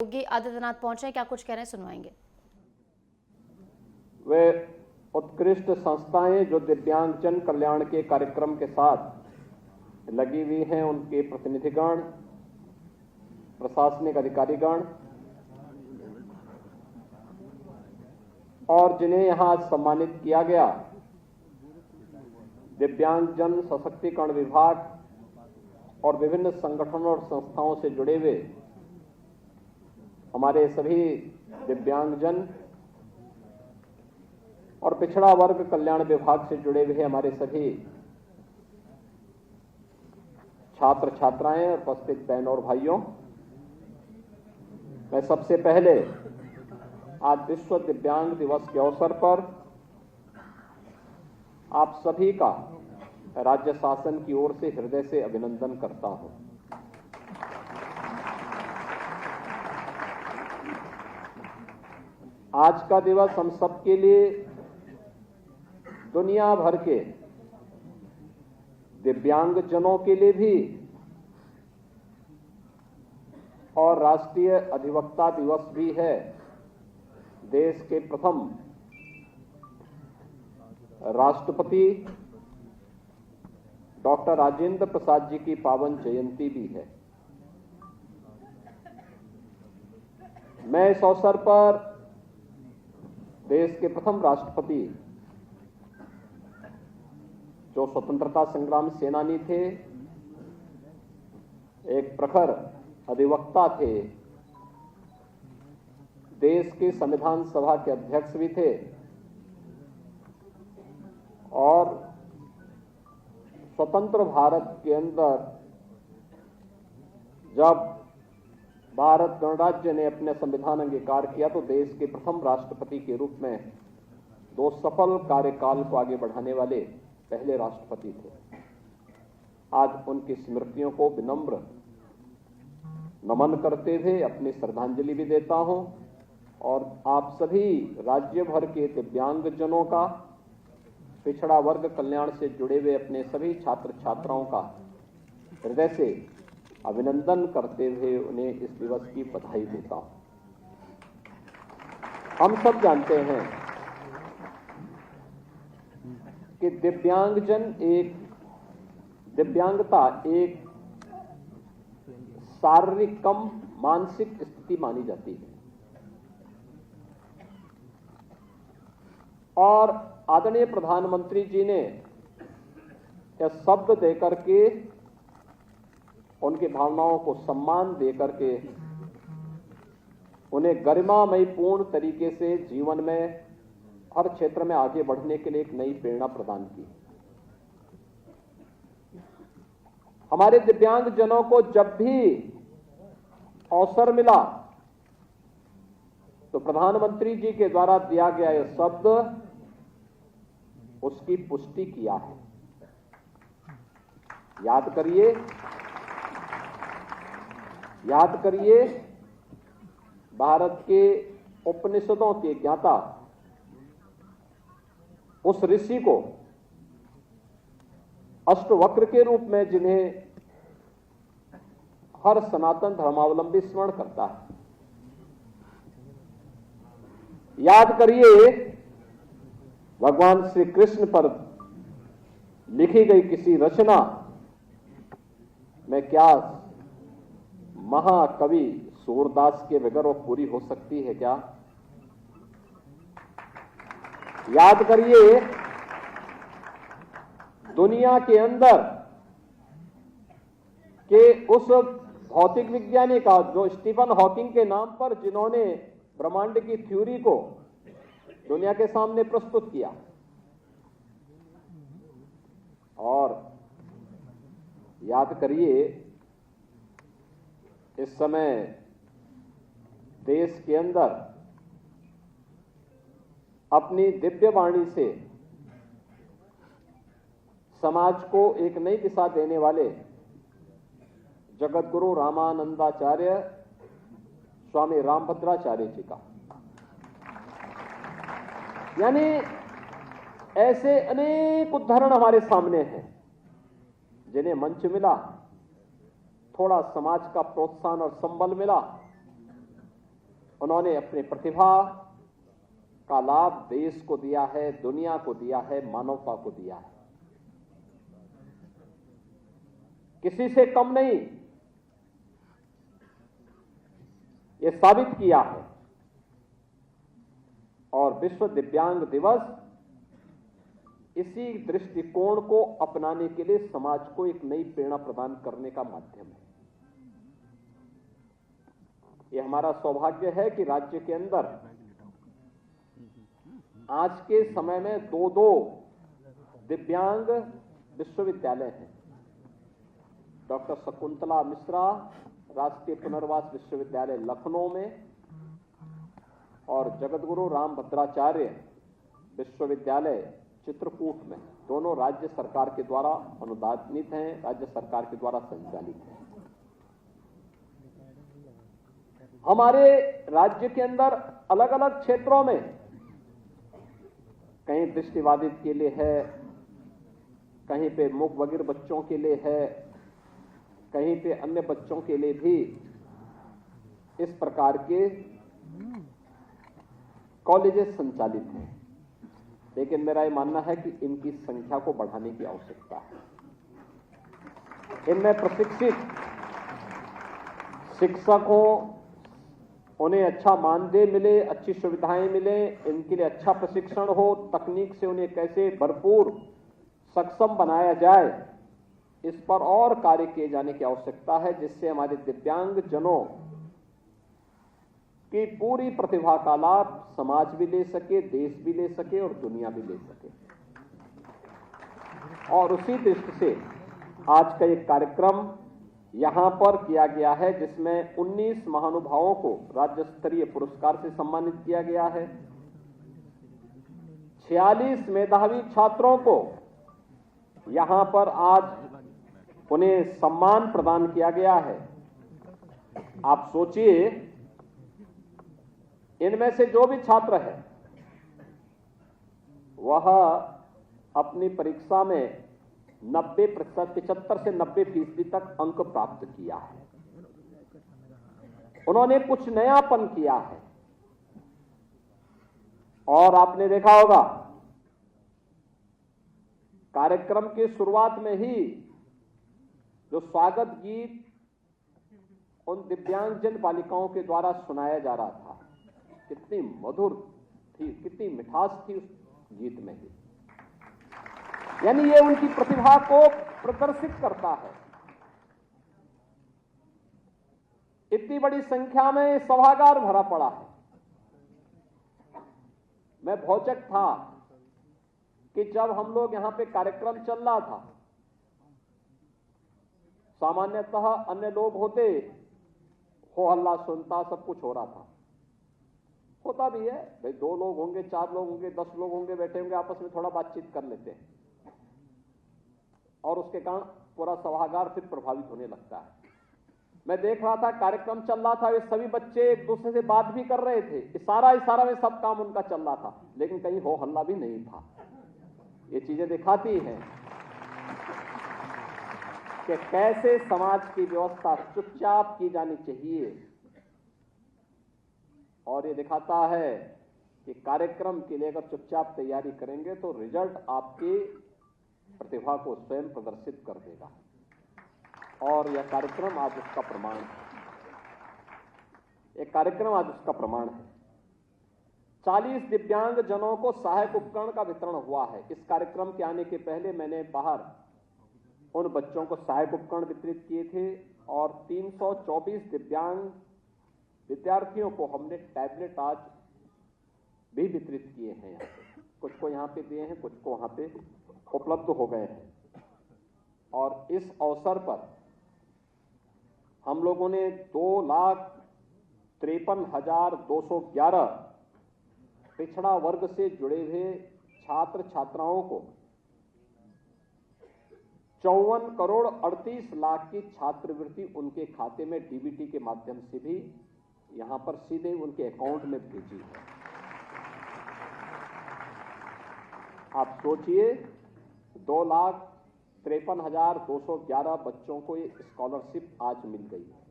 योगी आदित्यनाथ पहुंचे, क्या कुछ कह रहे हैं सुनवाएंगे। वे उत्कृष्ट संस्थाएं जो दिव्यांगजन कल्याण के कार्यक्रम के साथ लगी हुई हैं, उनके प्रतिनिधिगण, प्रशासनिक अधिकारीगण और जिन्हें यहां सम्मानित किया गया, दिव्यांगजन सशक्तिकरण विभाग और विभिन्न संगठनों और संस्थाओं से जुड़े हुए हमारे सभी दिव्यांगजन और पिछड़ा वर्ग कल्याण विभाग से जुड़े हुए हमारे सभी छात्र छात्राएं और उपस्थित बहनों और भाइयों, मैं सबसे पहले आज विश्व दिव्यांग दिवस के अवसर पर आप सभी का राज्य शासन की ओर से हृदय से अभिनंदन करता हूं। आज का दिवस हम सबके लिए दुनिया भर के दिव्यांगजनों के लिए भी और राष्ट्रीय अधिवक्ता दिवस भी है। देश के प्रथम राष्ट्रपति डॉक्टर राजेंद्र प्रसाद जी की पावन जयंती भी है। मैं इस अवसर पर देश के प्रथम राष्ट्रपति, जो स्वतंत्रता संग्राम सेनानी थे, एक प्रखर अधिवक्ता थे, देश के संविधान सभा के अध्यक्ष भी थे और स्वतंत्र भारत के अंदर जब भारत गणराज्य ने अपने संविधान अंगीकार किया तो देश के प्रथम राष्ट्रपति के रूप में दो सफल कार्यकाल को आगे बढ़ाने वाले पहले राष्ट्रपति थे। आज उनकी स्मृतियों को विनम्र नमन करते हुए अपनी श्रद्धांजलि भी देता हूं और आप सभी राज्य भर के दिव्यांगजनों का, पिछड़ा वर्ग कल्याण से जुड़े हुए अपने सभी छात्र छात्राओं का हृदय से अभिनंदन करते हुए उन्हें इस दिवस की बधाई देता हूं। हम सब जानते हैं कि दिव्यांगता एक शारीरिक कम मानसिक स्थिति मानी जाती है और आदरणीय प्रधानमंत्री जी ने यह शब्द देकर के, उनकी भावनाओं को सम्मान देकर के उन्हें गरिमामय पूर्ण तरीके से जीवन में हर क्षेत्र में आगे बढ़ने के लिए एक नई प्रेरणा प्रदान की। हमारे दिव्यांगजनों को जब भी अवसर मिला तो प्रधानमंत्री जी के द्वारा दिया गया यह शब्द उसकी पुष्टि किया है। याद करिए भारत के उपनिषदों के ज्ञाता उस ऋषि को अष्टवक्र के रूप में जिन्हें हर सनातन धर्मावलंबी स्मरण करता है। याद करिए भगवान श्री कृष्ण पर लिखी गई किसी रचना में क्या महाकवि सूरदास के बगैर वो पूरी हो सकती है क्या? याद करिए दुनिया के अंदर के उस भौतिक विज्ञानी का जो स्टीफन हॉकिंग के नाम पर जिन्होंने ब्रह्मांड की थ्योरी को दुनिया के सामने प्रस्तुत किया। और याद करिए इस समय देश के अंदर अपनी दिव्य वाणी से समाज को एक नई दिशा देने वाले जगतगुरु रामानंदाचार्य स्वामी रामभद्राचार्य जी का, यानी ऐसे अनेक उदाहरण हमारे सामने हैं जिन्हें मंच मिला, थोड़ा समाज का प्रोत्साहन और संबल मिला उन्होंने अपनी प्रतिभा का लाभ देश को दिया है, दुनिया को दिया है, मानवता को दिया है। किसी से कम नहीं, ये साबित किया है। और विश्व दिव्यांग दिवस इसी दृष्टिकोण को अपनाने के लिए समाज को एक नई प्रेरणा प्रदान करने का माध्यम है। यह हमारा सौभाग्य है कि राज्य के अंदर आज के समय में दो दिव्यांग विश्वविद्यालय हैं। डॉक्टर शकुंतला मिश्रा राष्ट्रीय पुनर्वास विश्वविद्यालय लखनऊ में और जगतगुरु रामभद्राचार्य विश्वविद्यालय चित्रकूट में, दोनों राज्य सरकार के द्वारा अनुदानित हैं, राज्य सरकार के द्वारा संचालित हैं। हमारे राज्य के अंदर अलग अलग क्षेत्रों में कहीं दृष्टिबाधित के लिए है, कहीं पे मूक बधिर बच्चों के लिए है, कहीं पे अन्य बच्चों के लिए भी इस प्रकार के कॉलेजेस संचालित हैं। लेकिन मेरा यह मानना है कि इनकी संख्या को बढ़ाने की आवश्यकता है। इनमें प्रशिक्षित शिक्षक हो, उन्हें अच्छा मानदेय मिले, अच्छी सुविधाएं मिले, इनके लिए अच्छा प्रशिक्षण हो, तकनीक से उन्हें कैसे भरपूर सक्षम बनाया जाए, इस पर और कार्य किए जाने की आवश्यकता है, जिससे हमारे दिव्यांग जनों की पूरी प्रतिभा का लाभ समाज भी ले सके, देश भी ले सके और दुनिया भी ले सके। और उसी दृष्टि से आज का एक कार्यक्रम यहां पर किया गया है, जिसमें 19 महानुभावों को राज्य स्तरीय पुरस्कार से सम्मानित किया गया है। 46 मेधावी छात्रों को यहां पर आज उन्हें सम्मान प्रदान किया गया है। आप सोचिए, इनमें से जो भी छात्र है वह अपनी परीक्षा में 90%, 75 से 90% तक अंक प्राप्त किया है। उन्होंने कुछ नयापन किया है। और आपने देखा होगा, कार्यक्रम की शुरुआत में ही जो स्वागत गीत उन दिव्यांगजन बालिकाओं के द्वारा सुनाया जा रहा था, कितनी मधुर थी, कितनी मिठास थी उस गीत में ही। यानी ये उनकी प्रतिभा को प्रदर्शित करता है। इतनी बड़ी संख्या में सभागार भरा पड़ा है। मैं भौचक था कि जब हम लोग यहां पे कार्यक्रम चल रहा था, सामान्यतः अन्य लोग होते, हो हल्ला सुनता, सब कुछ हो रहा था, होता भी है भाई, 2 लोग होंगे, 4 लोग होंगे, 10 लोग होंगे, बैठे होंगे, आपस में थोड़ा बातचीत कर लेते हैं और उसके कारण पूरा सभागार फिर प्रभावित होने लगता है। मैं देख रहा था, कार्यक्रम चल रहा था, वे सभी बच्चे एक दूसरे से बात भी कर रहे थे, इशारा में सब काम उनका चल रहा था, लेकिन कहीं हो हल्ला भी नहीं था। ये चीजें दिखाती हैं कि कैसे समाज की व्यवस्था चुपचाप की जानी चाहिए। और ये दिखाता है कि कार्यक्रम के लिए अगर चुपचाप तैयारी करेंगे तो रिजल्ट आपकी प्रतिभा को स्वयं प्रदर्शित कर देगा। और यह कार्यक्रम आज उसका प्रमाण है। एक कार्यक्रम आज उसका प्रमाण है। 40 दिव्यांग जनों को सहायक उपकरण का वितरण हुआ है। इस कार्यक्रम के आने के पहले मैंने बाहर उन बच्चों को सहायक उपकरण वितरित किए थे और 324 दिव्यांग विद्यार्थियों को हमने टैबलेट आज भी वितरित किए हैं। यहाँ पे कुछ को यहाँ पे दिए हैं, कुछ को वहाँ पे उपलब्ध हो गए हैं। और इस अवसर पर हम लोगों ने 2,53,211 पिछड़ा वर्ग से जुड़े हुए छात्र छात्राओं को 54 करोड़ 38 लाख की छात्रवृत्ति उनके खाते में डीबीटी के माध्यम से भी यहां पर सीधे उनके अकाउंट में भेजी है। आप सोचिए, 2,53,211 बच्चों को ये स्कॉलरशिप आज मिल गई है।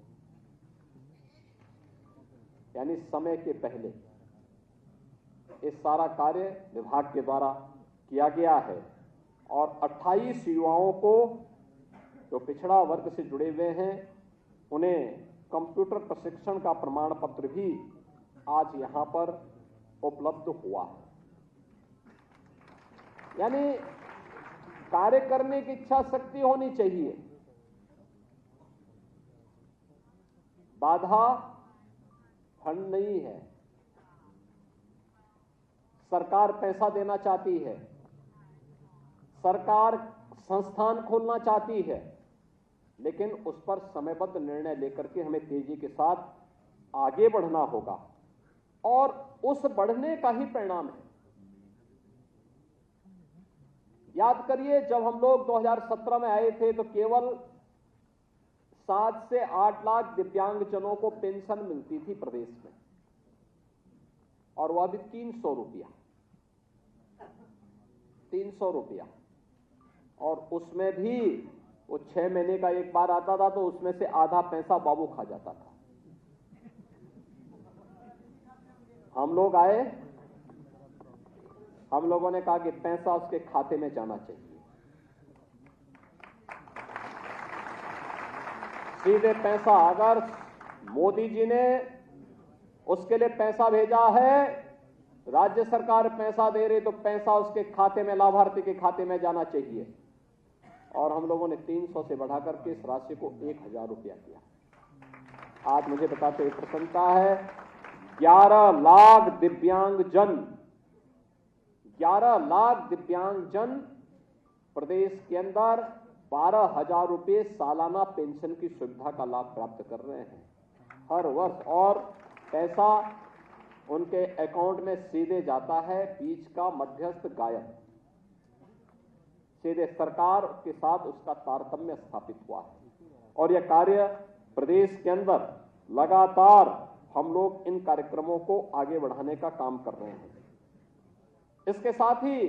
यानी समय के पहले ये सारा कार्य विभाग के द्वारा किया गया है और 28 युवाओं को जो पिछड़ा वर्ग से जुड़े हुए हैं उन्हें कंप्यूटर प्रशिक्षण का प्रमाण पत्र भी आज यहां पर उपलब्ध हुआ है। यानी कार्य करने की इच्छा शक्ति होनी चाहिए, बाधा फंड नहीं है। सरकार पैसा देना चाहती है, सरकार संस्थान खोलना चाहती है, लेकिन उस पर समयबद्ध निर्णय लेकर के हमें तेजी के साथ आगे बढ़ना होगा और उस बढ़ने का ही परिणाम है। याद करिए, जब हम लोग 2017 में आए थे तो केवल 7 से 8 लाख दिव्यांगजनों को पेंशन मिलती थी प्रदेश में, और वह भी 300 रुपया, 300 रुपया। और उसमें भी वो 6 महीने का एक बार आता था, तो उसमें से आधा पैसा बाबू खा जाता था। हम लोग आए, हम लोगों ने कहा कि पैसा उसके खाते में जाना चाहिए, सीधे पैसा। अगर मोदी जी ने उसके लिए पैसा भेजा है, राज्य सरकार पैसा दे रही, तो पैसा उसके खाते में, लाभार्थी के खाते में जाना चाहिए। और हम लोगों ने 300 से बढ़ाकर के इस राशि को 1000 रुपया किया। आज मुझे बताते हुए प्रसन्नता है, 11 लाख दिव्यांगजन, 11 लाख दिव्यांगजन प्रदेश के अंदर 12,000 रुपये सालाना पेंशन की सुविधा का लाभ प्राप्त कर रहे हैं हर वर्ष, और पैसा उनके अकाउंट में सीधे जाता है, बीच का मध्यस्थ गायब, सीधे सरकार के साथ उसका तारतम्य स्थापित हुआ है। और यह कार्य प्रदेश के अंदर लगातार हम लोग इन कार्यक्रमों को आगे बढ़ाने का काम कर रहे हैं। इसके साथ ही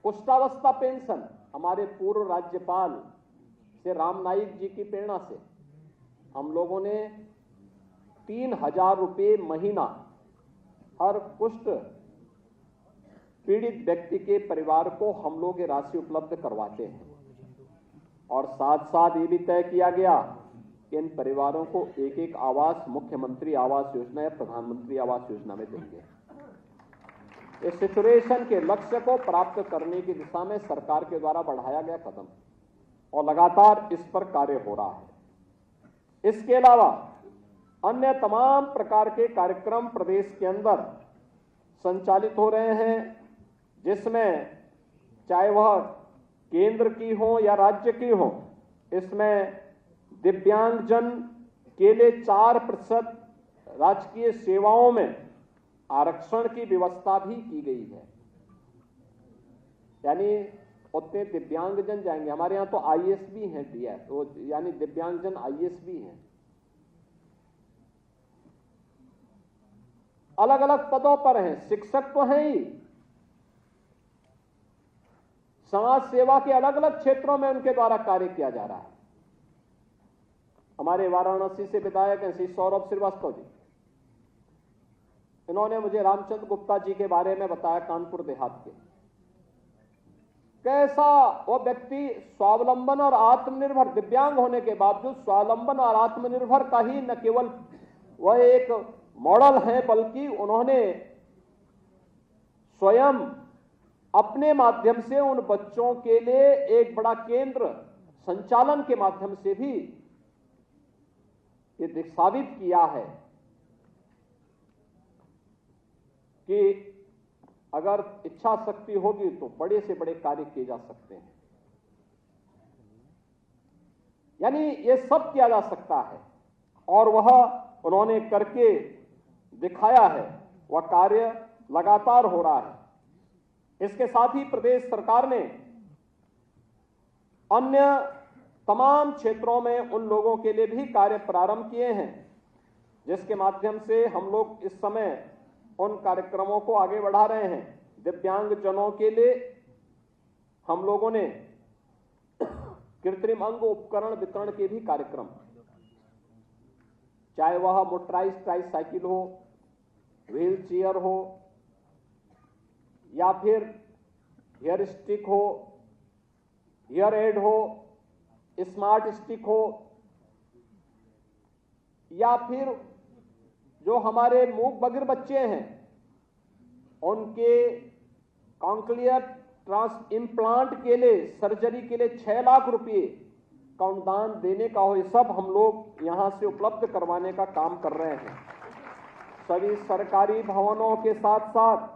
कुष्ठावस्था पेंशन, हमारे पूर्व राज्यपाल श्री राम नाईक जी की प्रेरणा से हम लोगों ने 3000 रुपये महीना हर कुष्ठ पीड़ित व्यक्ति के परिवार को हम लोग ये राशि उपलब्ध करवाते हैं। और साथ साथ ये भी तय किया गया कि इन परिवारों को एक एक आवास मुख्यमंत्री आवास योजना या प्रधानमंत्री आवास योजना में देंगे। इस सिचुएशन के लक्ष्य को प्राप्त करने की दिशा में सरकार के द्वारा बढ़ाया गया कदम, और लगातार इस पर कार्य हो रहा है। इसके अलावा अन्य तमाम प्रकार के कार्यक्रम प्रदेश के अंदर संचालित हो रहे हैं, जिसमें चाहे वह केंद्र की हो या राज्य की हो, इसमें दिव्यांगजन के लिए 4% राजकीय सेवाओं में आरक्षण की व्यवस्था भी की गई है। यानी उतने दिव्यांगजन जाएंगे। हमारे यहाँ तो आईएएस भी हैं, डीएस, तो यानी दिव्यांगजन आईएएस भी हैं। अलग अलग पदों पर हैं, शिक्षक तो हैं ही, समाज सेवा के अलग अलग क्षेत्रों में उनके द्वारा कार्य किया जा रहा है। हमारे वाराणसी से विधायक हैं श्री सौरभ श्रीवास्तव जी, इन्होंने मुझे रामचंद्र गुप्ता जी के बारे में बताया, कानपुर देहात के। कैसा वो व्यक्ति स्वावलंबन और आत्मनिर्भर, दिव्यांग होने के बावजूद स्वावलंबन और आत्मनिर्भर का ही न केवल वह एक मॉडल है, बल्कि उन्होंने स्वयं अपने माध्यम से उन बच्चों के लिए एक बड़ा केंद्र संचालन के माध्यम से भी ये साबित किया है कि अगर इच्छा शक्ति होगी तो बड़े से बड़े कार्य किए जा सकते हैं। यानी ये सब किया जा सकता है, और वह उन्होंने करके दिखाया है। वह कार्य लगातार हो रहा है। इसके साथ ही प्रदेश सरकार ने अन्य तमाम क्षेत्रों में उन लोगों के लिए भी कार्य प्रारंभ किए हैं, जिसके माध्यम से हम लोग इस समय उन कार्यक्रमों को आगे बढ़ा रहे हैं। दिव्यांगजनों के लिए हम लोगों ने कृत्रिम अंग उपकरण वितरण के भी कार्यक्रम चाहे वह मोटराइज्ड ट्राईसाइकिल हो, व्हील चेयर हो, या फिर हेयर स्टिक हो, हेयर एड हो, स्मार्ट स्टिक हो, या फिर जो हमारे मूक बधिर बच्चे हैं उनके कॉन्क्लियर ट्रांस इम्प्लांट के लिए, सर्जरी के लिए 6 लाख रुपए का अनुदान देने का हो, ये सब हम लोग यहां से उपलब्ध करवाने का काम कर रहे हैं। सभी सरकारी भवनों के साथ साथ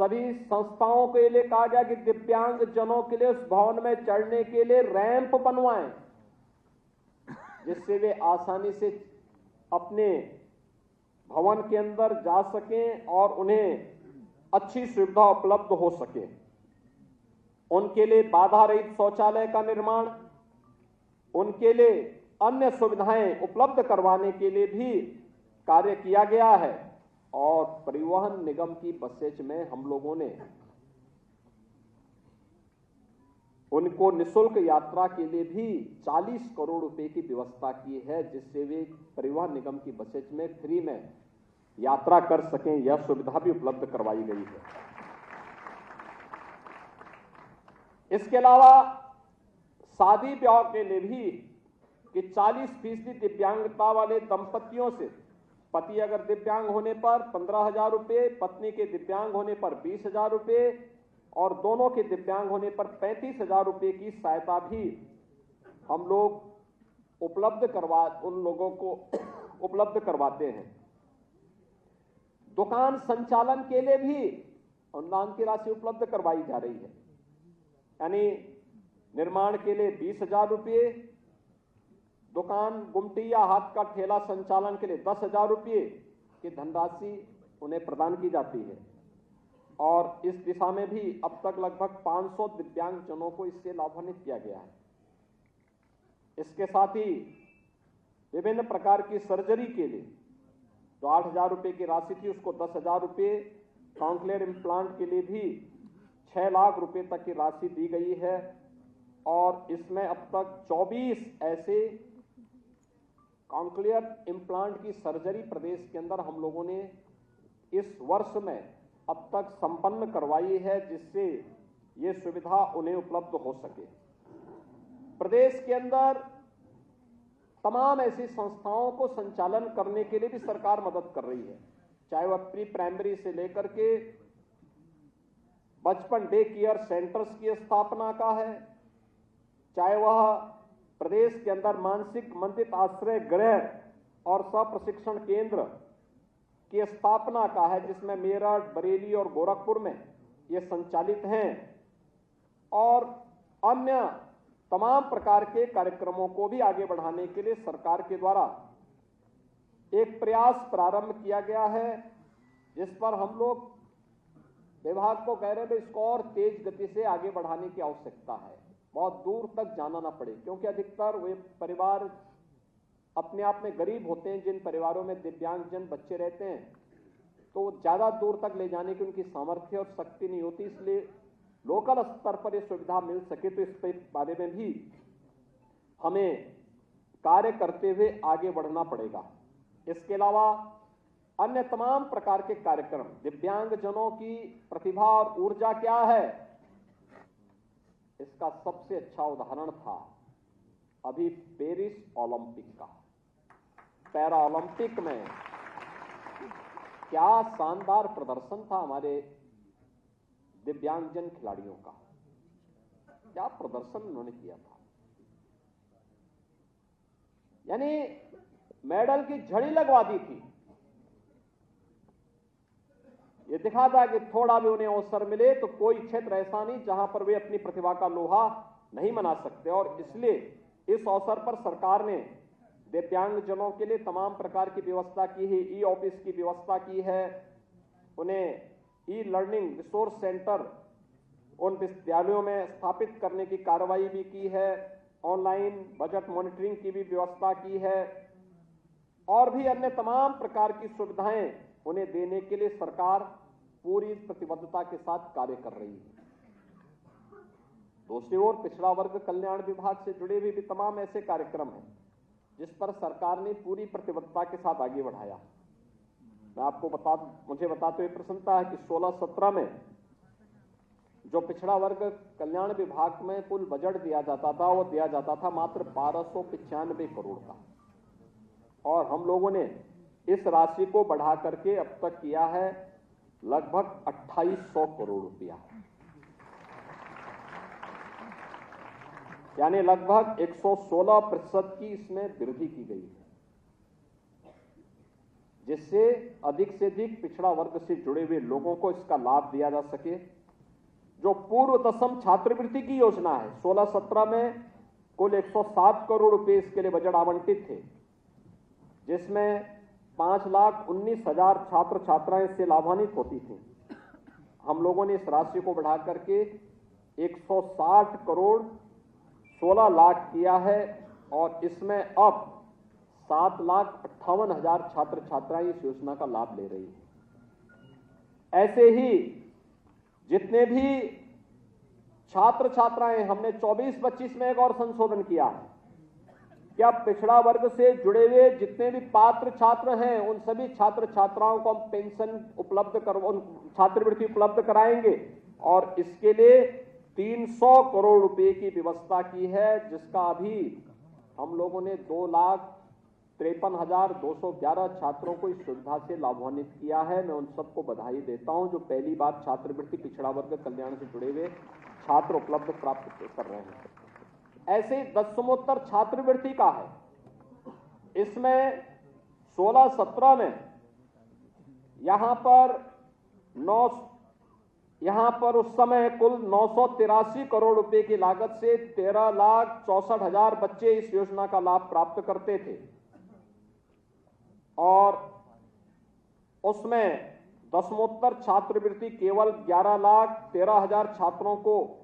सभी संस्थाओं के लिए कहा गया कि दिव्यांग जनों के लिए उस भवन में चढ़ने के लिए रैंप बनवाएं, जिससे वे आसानी से अपने भवन के अंदर जा सकें और उन्हें अच्छी सुविधा उपलब्ध हो सके। उनके लिए बाधा रहित शौचालय का निर्माण, उनके लिए अन्य सुविधाएं उपलब्ध करवाने के लिए भी कार्य किया गया है। और परिवहन निगम की बसेज में हम लोगों ने उनको निःशुल्क यात्रा के लिए भी 40 करोड़ रुपए की व्यवस्था की है, जिससे वे परिवहन निगम की बसेज में फ्री में यात्रा कर सकें। यह सुविधा भी उपलब्ध करवाई गई है। इसके अलावा शादी ब्याह के लिए भी कि 40% दिव्यांगता वाले दंपतियों से, पति अगर दिव्यांग होने पर 15,000 रुपये, पत्नी के दिव्यांग होने पर 20,000 रुपये और दोनों के दिव्यांग होने पर 35,000 रुपये की सहायता भी हम लोग उन लोगों को उपलब्ध करवाते हैं। दुकान संचालन के लिए भी अनुदान की राशि उपलब्ध करवाई जा रही है, यानी निर्माण के लिए 20,000 रुपये, दुकान, गुमटी या हाथ का ठेला संचालन के लिए 10,000 रुपये की धनराशि उन्हें प्रदान की जाती है। और इस दिशा में भी अब तक लगभग 500 दिव्यांग जनों को इससे लाभान्वित किया गया है। इसके साथ ही विभिन्न प्रकार की सर्जरी के लिए जो 8,000 रुपये की राशि थी उसको 10,000 रुपये, कॉन्क्लियर इम्प्लांट के लिए भी 6 लाख रुपए तक की राशि दी गई है। और इसमें अब तक 24 ऐसे कॉन्क्लियर इम्प्लांट की सर्जरी प्रदेश के अंदर हम लोगों ने इस वर्ष में अब तक संपन्न करवाई है, जिससे ये सुविधा उन्हें उपलब्ध हो सके। प्रदेश के अंदर तमाम ऐसी संस्थाओं को संचालन करने के लिए भी सरकार मदद कर रही है, चाहे वह प्री प्राइमरी से लेकर के बचपन डे केयर सेंटर्स की स्थापना का है, चाहे वह प्रदेश के अंदर मानसिक मंदित आश्रय गृह और प्रशिक्षण केंद्र की स्थापना का है, जिसमें मेरठ, बरेली और गोरखपुर में ये संचालित हैं। और अन्य तमाम प्रकार के कार्यक्रमों को भी आगे बढ़ाने के लिए सरकार के द्वारा एक प्रयास प्रारंभ किया गया है, जिस पर हम लोग विभाग को कह रहे हैं इसको और तेज गति से आगे बढ़ाने की आवश्यकता है, बहुत दूर तक जाना ना पड़े, क्योंकि अधिकतर वे परिवार अपने आप में गरीब होते हैं। जिन परिवारों में दिव्यांगजन बच्चे रहते हैं तो ज्यादा दूर तक ले जाने की उनकी सामर्थ्य और शक्ति नहीं होती, इसलिए लोकल स्तर पर यह सुविधा मिल सके तो इस बारे में भी हमें कार्य करते हुए आगे बढ़ना पड़ेगा। इसके अलावा अन्य तमाम प्रकार के कार्यक्रम, दिव्यांगजनों की प्रतिभा और ऊर्जा क्या है, इसका सबसे अच्छा उदाहरण था अभी पेरिस ओलंपिक का। पैरा ओलंपिक में क्या शानदार प्रदर्शन था हमारे दिव्यांगजन खिलाड़ियों का, क्या प्रदर्शन उन्होंने किया था। यानी मेडल की झड़ी लगवा दी थी। ये दिखा था कि थोड़ा भी उन्हें अवसर मिले तो कोई क्षेत्र ऐसा नहीं जहां पर वे अपनी प्रतिभा का लोहा नहीं मना सकते। और इसलिए इस अवसर पर सरकार ने दिव्यांगजनों के लिए तमाम प्रकार की व्यवस्था की है, ई ऑफिस की व्यवस्था की है, उन्हें ई लर्निंग रिसोर्स सेंटर उन विद्यालयों में स्थापित करने की कार्रवाई भी की है, ऑनलाइन बजट मॉनिटरिंग की भी व्यवस्था की है और भी अन्य तमाम प्रकार की सुविधाएं उन्हें देने के लिए सरकार पूरी प्रतिबद्धता के साथ कार्य कर रही है। दूसरी ओर पिछड़ा वर्ग कल्याण विभाग से जुड़े हुए भी तमाम ऐसे कार्यक्रम हैं जिस पर सरकार ने पूरी प्रतिबद्धता के साथ आगे बढ़ाया। मैं आपको मुझे बताते हुए प्रसन्नता है कि 16-17 में जो पिछड़ा वर्ग कल्याण विभाग में कुल बजट दिया जाता था, वो दिया जाता था मात्र 1295 करोड़ का, और हम लोगों ने इस राशि को बढ़ा करके अब तक किया है लगभग 2800 करोड़ रुपया, यानी लगभग 116% की इसमें वृद्धि की गई है, जिससे अधिक से अधिक पिछड़ा वर्ग से जुड़े हुए लोगों को इसका लाभ दिया जा सके। जो पूर्व दशम छात्रवृत्ति की योजना है, 16-17 में कुल 107 करोड़ रुपए इसके लिए बजट आवंटित थे, जिसमें 5,19,000 छात्र छात्राएं इससे लाभान्वित होती थी। हम लोगों ने इस राशि को बढ़ा करके 160 करोड़ 16 लाख किया है, और इसमें अब 7,58,000 छात्र छात्राएं इस योजना का लाभ ले रही है। ऐसे ही जितने भी छात्र छात्राएं, हमने 24-25 में एक और संशोधन किया है कि अब पिछड़ा वर्ग से जुड़े हुए जितने भी पात्र छात्र हैं, उन सभी छात्र छात्राओं को हम पेंशन छात्रवृत्ति उपलब्ध कराएंगे, और इसके लिए 300 करोड़ रुपए की व्यवस्था की है, जिसका अभी हम लोगों ने 2,53,211 छात्रों को इस सुविधा से लाभान्वित किया है। मैं उन सबको बधाई देता हूं जो पहली बार छात्रवृत्ति पिछड़ा वर्ग कल्याण से जुड़े हुए छात्र उपलब्ध प्राप्त कर रहे हैं। ऐसे ही दसमोत्तर छात्रवृत्ति का है, इसमें 16-17 में यहां पर उस समय कुल 983 करोड़ रुपए की लागत से 13,64,000 बच्चे इस योजना का लाभ प्राप्त करते थे, और उसमें दसमोत्तर छात्रवृत्ति केवल 11,13,000 छात्रों को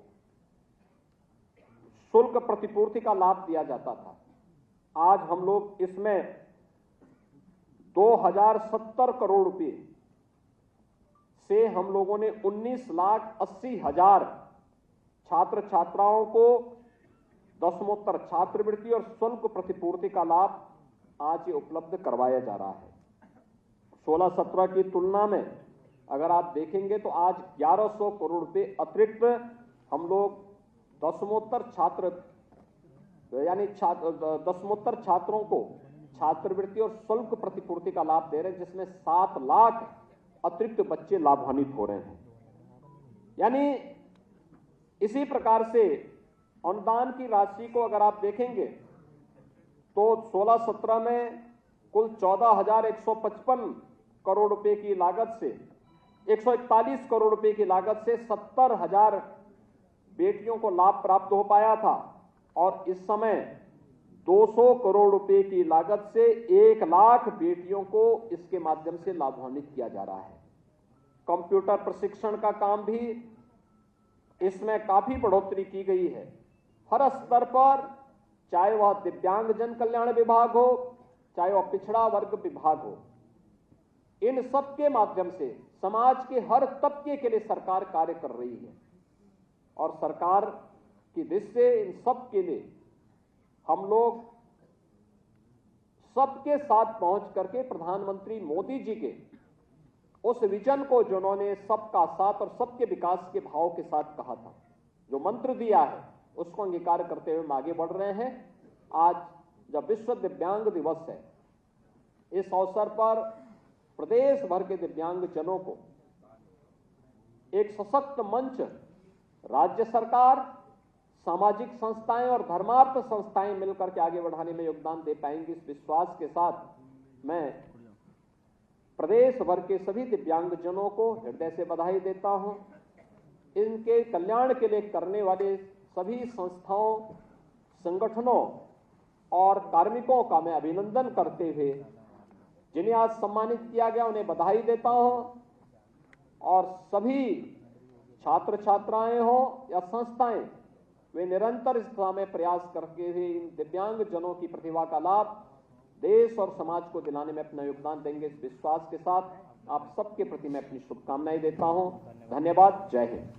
शुल्क प्रतिपूर्ति का लाभ दिया जाता था। आज हम लोग इसमें 2,070 करोड़ रुपए से हम लोगों ने 19,80,000 छात्र छात्राओं को दसमोत्तर छात्रवृत्ति और शुल्क प्रतिपूर्ति का लाभ आज ये उपलब्ध करवाया जा रहा है। 16-17 की तुलना में अगर आप देखेंगे तो आज 1100 करोड़ रुपए अतिरिक्त हम लोग दसमोत्तर छात्रों को छात्रवृत्ति और शुल्क प्रतिपूर्ति का लाभ दे रहे हैं, जिसमें 7 लाख अतिरिक्त बच्चे लाभान्वित हो रहे हैं। यानी इसी प्रकार से अनुदान की राशि को अगर आप देखेंगे तो 16-17 में कुल 14,155 करोड़ रुपए की लागत से 141 करोड़ रुपए की लागत से 70,000 बेटियों को लाभ प्राप्त हो पाया था, और इस समय 200 करोड़ रुपए की लागत से 1 लाख बेटियों को इसके माध्यम से लाभान्वित किया जा रहा है। कंप्यूटर प्रशिक्षण का काम भी इसमें काफी बढ़ोतरी की गई है। हर स्तर पर, चाहे वह दिव्यांगजन कल्याण विभाग हो, चाहे वह पिछड़ा वर्ग विभाग हो, इन सब के माध्यम से समाज के हर तबके के लिए सरकार कार्य कर रही है, और सरकार की दृष्टि से इन सब के लिए हम लोग सबके साथ पहुंच करके प्रधानमंत्री मोदी जी के उस विजन को, जिन्होंने सबका साथ और सबके विकास के भाव के साथ कहा था, जो मंत्र दिया है, उसको अंगीकार करते हुए हम आगे बढ़ रहे हैं। आज जब विश्व दिव्यांग दिवस है, इस अवसर पर प्रदेश भर के दिव्यांगजनों को एक सशक्त मंच राज्य सरकार, सामाजिक संस्थाएं और धर्मार्थ संस्थाएं मिलकर के आगे बढ़ाने में योगदान दे पाएंगी। इस विश्वास के साथ मैं प्रदेश भर के सभी दिव्यांगजनों को हृदय से बधाई देता हूं। इनके कल्याण के लिए करने वाले सभी संस्थाओं, संगठनों और कार्मिकों का मैं अभिनंदन करते हुए जिन्हें आज सम्मानित किया गया उन्हें बधाई देता हूं, और सभी छात्र छात्राएं हो या संस्थाएं, वे निरंतर इस दिशा में प्रयास करके हुए इन दिव्यांगजनों की प्रतिभा का लाभ देश और समाज को दिलाने में अपना योगदान देंगे। इस विश्वास के साथ आप सबके प्रति मैं अपनी शुभकामनाएं देता हूं। धन्यवाद। जय हिंद।